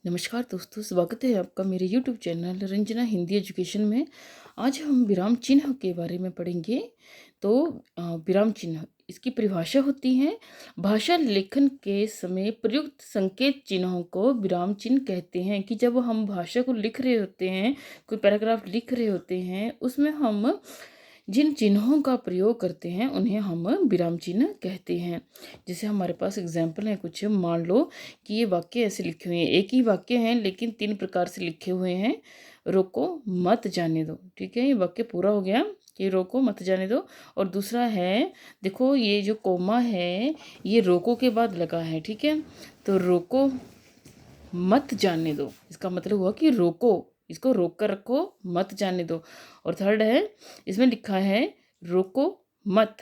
नमस्कार दोस्तों, स्वागत है आपका मेरे YouTube channel Ranjana Hindi education में। आज हम विराम चिन्ह के बारे में पढ़ेंगे। तो विराम चिन्ह इसकी परिभाषा होती है, भाषा लेखन के समय प्रयुक्त संकेत चिन्हों को विराम चिन्ह कहते हैं। कि जब हम भाषा को लिख रहे होते हैं, कोई पैराग्राफ लिख रहे होते हैं, उसमें हम जिन चिन्हों का प्रयोग करते हैं उन्हें हम विराम चिन्ह कहते हैं। जैसे हमारे पास एग्जाम्पल है कुछ, मान लो कि ये वाक्य ऐसे लिखे हुए हैं, एक ही वाक्य हैं लेकिन 3 प्रकार से लिखे हुए हैं। रोको मत जाने दो, ठीक है, ये वाक्य पूरा हो गया कि रोको मत जाने दो। और दूसरा है, देखो ये जो कोमा है ये रोको के बाद लगा है, ठीक है। तो रोको मत जाने दो, इसका मतलब हुआ कि रोको, इसको रोक कर रखो, मत जाने दो। और थर्ड है, इसमें लिखा है रोको मत,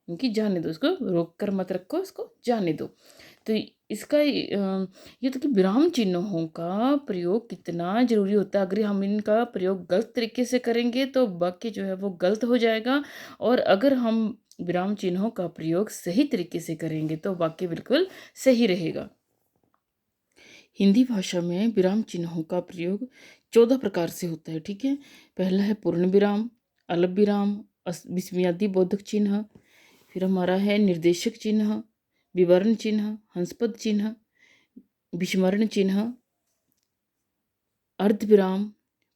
क्योंकि जाने दो, इसको रोक कर मत रखो, इसको जाने दो। तो इसका ये तो कि विराम चिन्हों का प्रयोग कितना जरूरी होता है। अगर हम इनका प्रयोग गलत तरीके से करेंगे तो वाक्य जो है वो गलत हो जाएगा, और अगर हम विराम चिन्हों का प्रयोग सही तरीके से करेंगे तो वाक्य बिल्कुल सही रहेगा। हिंदी भाषा में विराम चिन्हों का प्रयोग 14 प्रकार से होता है, ठीक है। पहला है पूर्ण विराम, अल्प विराम, विस्मयादि बोधक चिन्ह। फिर हमारा है निर्देशक चिन्ह, विवरण चिन्ह, हंसपद चिन्ह, विस्मरण चिन्ह, अर्ध विराम,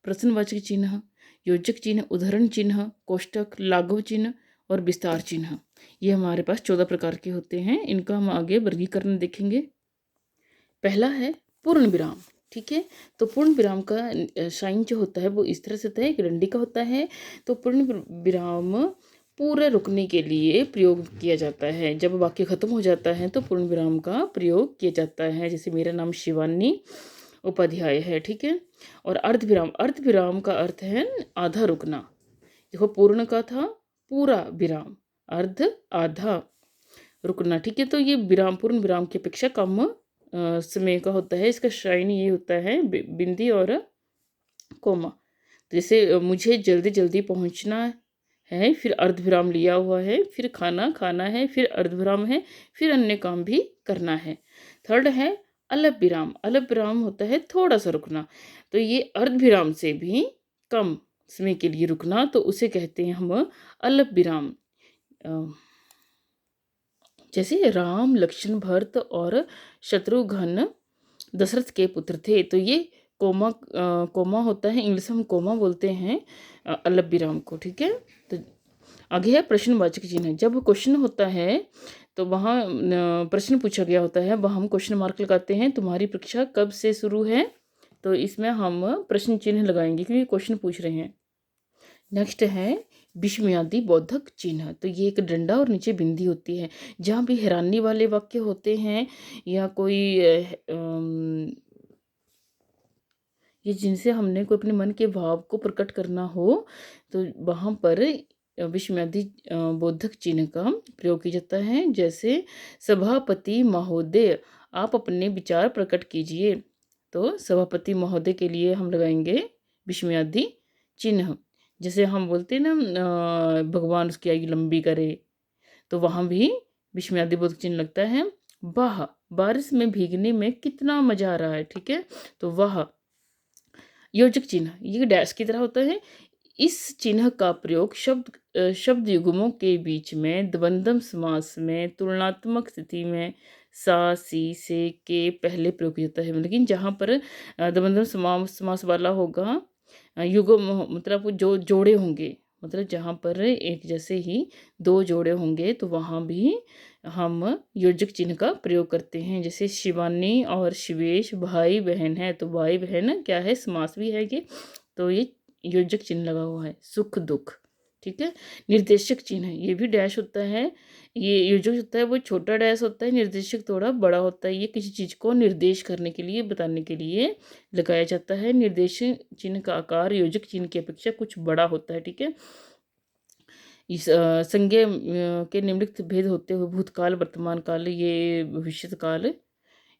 प्रश्नवाचक चिन्ह, योजक चिन्ह, उदाहरण चिन्ह, कोष्टक, लाघव चिन्ह और विस्तार चिन्ह। ये हमारे पास 14 प्रकार के होते हैं। इनका हम आगे वर्गीकरण देखेंगे। पहला है पूर्ण विराम, ठीक है। तो पूर्ण विराम का साइन जो होता है वो इस तरह से होता है, एक डंडी का होता है। तो पूर्ण विराम पूरे रुकने के लिए प्रयोग किया जाता है। जब वाक्य खत्म हो जाता है तो पूर्ण विराम का प्रयोग किया जाता है। जैसे मेरा नाम शिवानी उपाध्याय है, ठीक है। और अर्ध विराम, अर्ध विराम का अर्थ है आधा रुकना। देखो पूर्ण का था पूरा विराम, अर्ध आधा रुकना, ठीक है। तो ये विराम पूर्ण विराम की अपेक्षा कम समय का होता है। इसका शाइन ये होता है बिंदी और कोमा। तो जैसे मुझे जल्दी जल्दी पहुंचना है, फिर अर्धविराम लिया हुआ है, फिर खाना खाना है, फिर अर्धविराम है, फिर अन्य काम भी करना है। थर्ड है अल्प विराम, अल्प विराम होता है थोड़ा सा रुकना। तो ये अर्धविराम से भी कम समय के लिए रुकना, तो उसे कहते हैं हम अल्प विराम। जैसे राम लक्ष्मण भरत और शत्रुघ्न दशरथ के पुत्र थे। तो ये कोमा होता है, इंग्लिश में हम कोमा बोलते हैं अल्प विराम को, ठीक है। तो आगे है प्रश्नवाचक चिन्ह। जब क्वेश्चन होता है तो वहाँ प्रश्न पूछा गया होता है, वहाँ हम क्वेश्चन मार्क लगाते हैं, तुम्हारी परीक्षा कब से शुरू है। तो इसमें हम प्रश्न चिन्ह लगाएंगे क्योंकि क्वेश्चन पूछ रहे हैं। नेक्स्ट है विस्मयादि बोधक चिन्ह। तो ये एक डंडा और नीचे बिंदी होती है। जहाँ भी हैरानी वाले वाक्य होते हैं या कोई ये जिनसे हमने कोई अपने मन के भाव को प्रकट करना हो, तो वहाँ पर विस्मयादि बोधक चिन्ह का प्रयोग किया जाता है। जैसे सभापति महोदय आप अपने विचार प्रकट कीजिए। तो सभापति महोदय के लिए हम लगाएंगे विस्मयादि चिन्ह। जैसे हम बोलते हैं ना भगवान उसकी आयु लंबी करे, तो वहाँ भी विस्मयादि बोधक चिन्ह लगता है। वाह बारिश में भीगने में कितना मजा आ रहा है, ठीक है। तो वाह योजक चिन्ह ये डैश की तरह होता है। इस चिन्ह का प्रयोग शब्द युग्मों के बीच में, द्वंद्व समास में, तुलनात्मक स्थिति में, सा सी से के पहले प्रयोग किया जाता है। लेकिन जहाँ पर द्वंद्व समास वाला होगा, युग्म मतलब जो जोड़े होंगे, मतलब जहाँ पर एक जैसे ही दो जोड़े होंगे तो वहाँ भी हम योजक चिन्ह का प्रयोग करते हैं। जैसे शिवानी और शिवेश भाई बहन है, तो भाई बहन क्या है, समास भी है ये, तो ये योजक चिन्ह लगा हुआ है। सुख दुख, ठीक है। निर्देशक चिन्ह ये भी डैश होता है। ये योजक होता है वो छोटा डैश होता है, निर्देशक थोड़ा बड़ा होता है। ये किसी चीज़ को निर्देश करने के लिए, बताने के लिए लगाया जाता है। निर्देशक चिन्ह का आकार योजक चिन्ह की अपेक्षा कुछ बड़ा होता है, ठीक है। इस संज्ञा के निम्नलिखित भेद होते हुए भूतकाल, वर्तमान काल, ये भविष्य काल,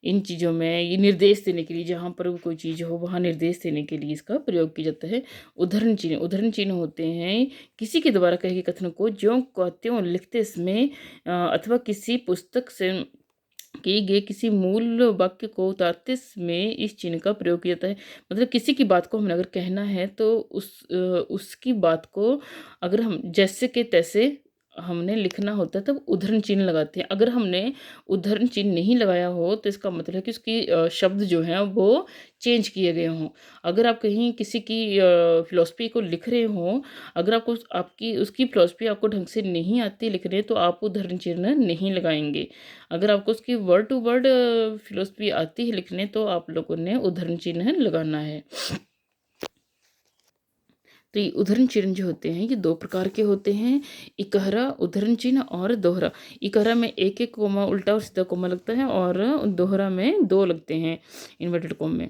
इन चीज़ों में ये निर्देश देने के लिए, जहाँ पर कोई चीज़ हो वहाँ निर्देश देने के लिए इसका प्रयोग किया जाता है। उदाहरण चिन्ह, उदाहरण चिन्ह होते हैं किसी के द्वारा कहे गए कथन को ज्यों का त्यों लिखते समय अथवा किसी पुस्तक से किए गए किसी मूल वाक्य को उतारते में इस चिन्ह का प्रयोग किया जाता है। मतलब किसी की बात को हमने अगर कहना है तो उसकी बात को अगर हम जैसे के तैसे हमने लिखना होता है तब उद्धरण चिन्ह लगाते हैं। अगर हमने उद्धरण चिन्ह नहीं लगाया हो तो इसका मतलब है कि उसकी शब्द जो हैं वो चेंज किए गए हों। अगर आप कहीं किसी की फ़िलॉसफ़ी को लिख रहे हों, अगर आपको आपकी उसकी फ़िलॉसफ़ी आपको ढंग से नहीं आती लिखने तो आप उद्धरण चिन्ह नहीं लगाएँगे। अगर आपको उसकी वर्ड टू वर्ड फ़िलॉसफ़ी आती है लिखने तो आप लोगों ने उद्धरण चिन्ह लगाना है। तो ये उद्धरण चिन्ह जो होते हैं ये 2 प्रकार के होते हैं, इकहरा उद्धरण चिन्ह और दोहरा। इकहरा में एक-एक कोमा उल्टा और सीधा कोमा लगता है और दोहरा में 2 लगते हैं इन्वर्टेड कॉम में।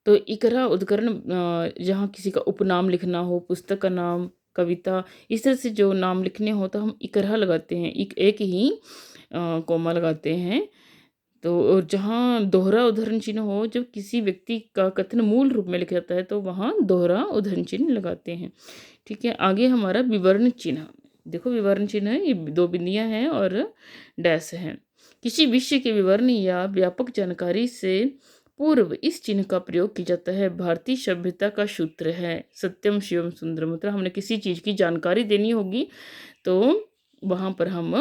तो इकहरा उद्धरण जहाँ किसी का उपनाम लिखना हो, पुस्तक का नाम, कविता, इस तरह से जो नाम लिखने हो तो हम इकहरा लगाते हैं। एक ही कोमा लगाते हैं। तो और जहाँ दोहरा उद्धरण चिन्ह हो, जब किसी व्यक्ति का कथन मूल रूप में लिखा जाता है तो वहाँ दोहरा उद्धरण चिन्ह लगाते हैं। ठीक है, आगे हमारा विवरण चिन्ह। देखो विवरण चिन्ह है, ये 2 बिंदियाँ हैं और डैश हैं। किसी विषय के विवरण या व्यापक जानकारी से पूर्व इस चिन्ह का प्रयोग किया जाता है। भारतीय सभ्यता का सूत्र है सत्यम शिवम सुंदरम। मतलब हमने किसी चीज़ की जानकारी देनी होगी तो वहाँ पर हम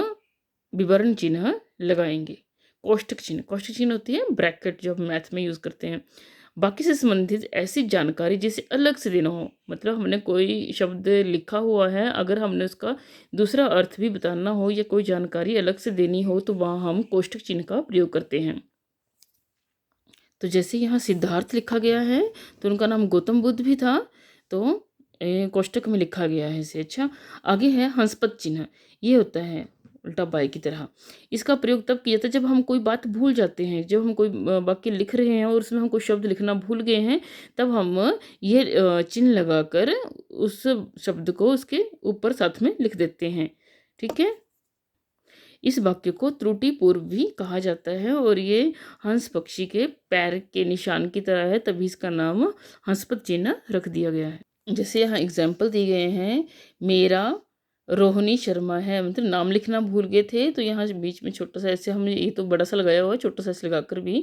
विवरण चिन्ह लगाएंगे। कोष्ठक चिन्ह होती है ब्रैकेट जो हम मैथ में यूज़ करते हैं। बाकी से संबंधित ऐसी जानकारी जिसे अलग से देना हो, मतलब हमने कोई शब्द लिखा हुआ है, अगर हमने उसका दूसरा अर्थ भी बताना हो या कोई जानकारी अलग से देनी हो तो वहाँ हम कोष्ठक चिन्ह का प्रयोग करते हैं। तो जैसे यहाँ सिद्धार्थ लिखा गया है तो उनका नाम गौतम बुद्ध भी था, तो कोष्ठक में लिखा गया है इसे। अच्छा, आगे है हंसपद चिन्ह। ये होता है उल्टा बाई की तरह। इसका प्रयोग तब किया जाता है जब हम कोई बात भूल जाते हैं, जब हम कोई वाक्य लिख रहे हैं और उसमें हम कोई शब्द लिखना भूल गए हैं, तब हम ये चिन्ह लगाकर उस शब्द को उसके ऊपर साथ में लिख देते हैं। ठीक है, इस वाक्य को त्रुटिपूर्व भी कहा जाता है और ये हंस पक्षी के पैर के निशान की तरह है, तभी इसका नाम हंसपद चिन्ह रख दिया गया है। जैसे यहाँ एग्जाम्पल दिए गए हैं, मेरा रोहिणी शर्मा है, मतलब नाम लिखना भूल गए थे तो यहाँ बीच में छोटा सा ऐसे हमने, ये तो बड़ा सा लगाया हुआ है, छोटा सा ऐसे लगाकर भी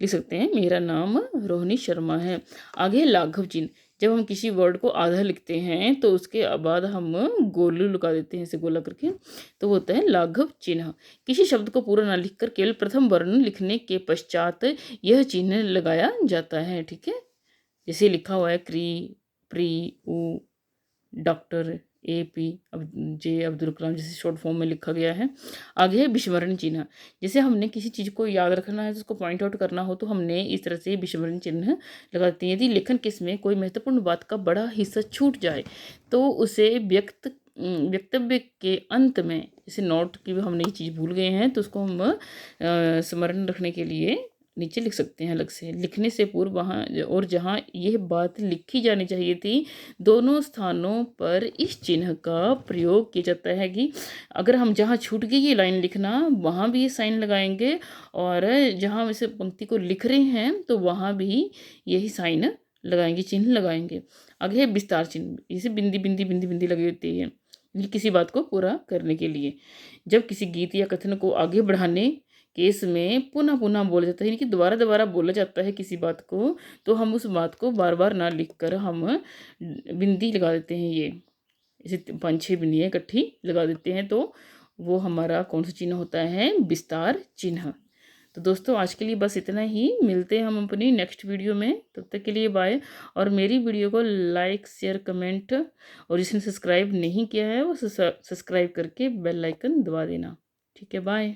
लिख सकते हैं, मेरा नाम रोहिणी शर्मा है। आगे लाघव चिन्ह। जब हम किसी वर्ड को आधा लिखते हैं तो उसके बाद हम गोलू लगा देते हैं ऐसे गोला करके, तो वो होता है लाघव चिन्ह। किसी शब्द को पूरा ना लिखकर केवल प्रथम वर्ण लिखने के पश्चात यह चिन्ह लगाया जाता है। ठीक है, जैसे लिखा हुआ है क्री, प्री, उ, डॉक्टर, AP अब जे अब्दुल कलाम, जैसे शॉर्ट फॉर्म में लिखा गया है। आगे है विस्मरण चिन्ह। जैसे हमने किसी चीज़ को याद रखना है तो उसको पॉइंट आउट करना हो तो हमने इस तरह से विस्मरण चिन्ह लगाते हैं। यदि लेखन किस्में कोई महत्वपूर्ण बात का बड़ा हिस्सा छूट जाए तो उसे वक्तव्य के अंत में, जैसे नोट की हमने ये चीज़ भूल गए हैं तो उसको हम स्मरण रखने के लिए नीचे लिख सकते हैं अलग से। लिखने से पूर्व वहाँ और जहाँ यह बात लिखी जानी चाहिए थी, दोनों स्थानों पर इस चिन्ह का प्रयोग किया जाता है कि अगर हम जहाँ छूट गई ये लाइन लिखना वहाँ भी ये साइन लगाएंगे और जहाँ वैसे पंक्ति को लिख रहे हैं तो वहाँ भी यही साइन लगाएंगे, चिन्ह लगाएंगे। आगे है विस्तार चिन्ह। इसे बिंदी बिंदी बिंदी बिंदी लगी होती है, ये किसी बात को पूरा करने के लिए। जब किसी गीत या कथन को आगे बढ़ाने केस में पुनः पुनः बोला जाता है, यानी कि दोबारा दोबारा बोला जाता है किसी बात को, तो हम उस बात को बार बार ना लिख कर हम बिंदी लगा देते हैं। ये इसे 5-6 बिंदियाँ इकट्ठी लगा देते हैं तो वो हमारा कौन सा चिन्ह होता है, विस्तार चिन्ह। तो दोस्तों आज के लिए बस इतना ही, मिलते हैं हम अपनी नेक्स्ट वीडियो में, तब तक के लिए बाय। और मेरी वीडियो को लाइक शेयर कमेंट और जिसने सब्सक्राइब नहीं किया है वो सब्सक्राइब करके बेल आइकन दबा देना। ठीक है, बाय।